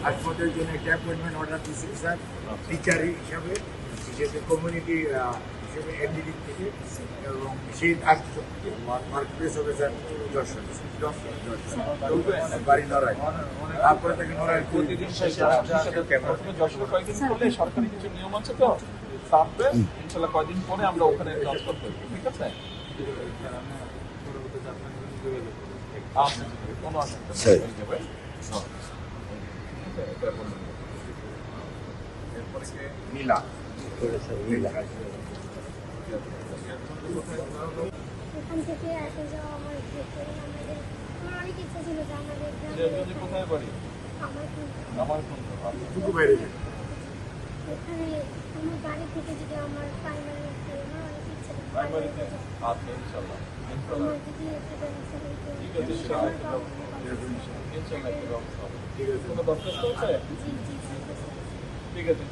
হাসপাতালের জন্য একটা অ্যাপয়েন্টমেন্ট অর্ডার দিয়েছি স্যার, টিচার হিসাবে, যেহেতু কমিউনিটি হিসেবে এনডিডি থেকে, এবং সেই মার্কেট হবে স্যার যশোর, বাড়ি নড়াই, তারপরে তাকে নড়াই প্রতিদিন যশোর কয়েকদিন করলে সরকারি কিছু নিয়ম আছে তো থাকবে, ইনশাল্লাহ কয়েকদিন পরে আমরা ওখানে ট্রান্সফার করবো, ঠিক আছে? কোনো অসুবিধা নেই। নীলা ওখান থেকে আসে যাওয়া আমার অনেক ইচ্ছা ছিল যে আমাদের কোথায় বাড়ি? আমার টুকু বাইরে ওখানে আমার বাড়ি থেকে যদি আমার প্রাইমারি অনেক ইচ্ছা প্রাইমারিতে আচ্ছা ইনশাল্লাহ আমার যদি একটা ব্যবস্থা হইতো। ঠিক আছে ইনশাল্লাহ একটা ব্যবস্থা হবে। কোনো দরখাস্ত আছে? জি জি ঠিক আছে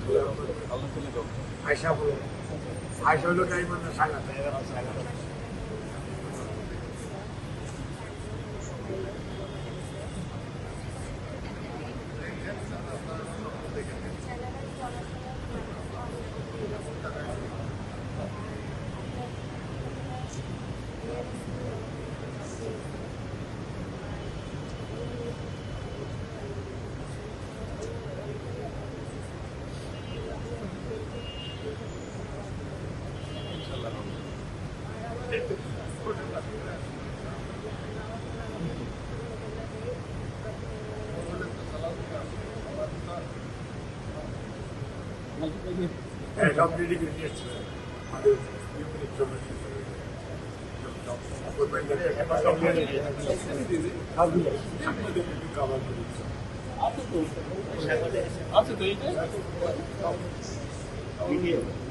আল্লাহ তুলে দেবো। আয়সা হলো টাইম না সাগা সব রেডি করে নিয়ে এসছে আমাদের আচ্ছা তো এই যে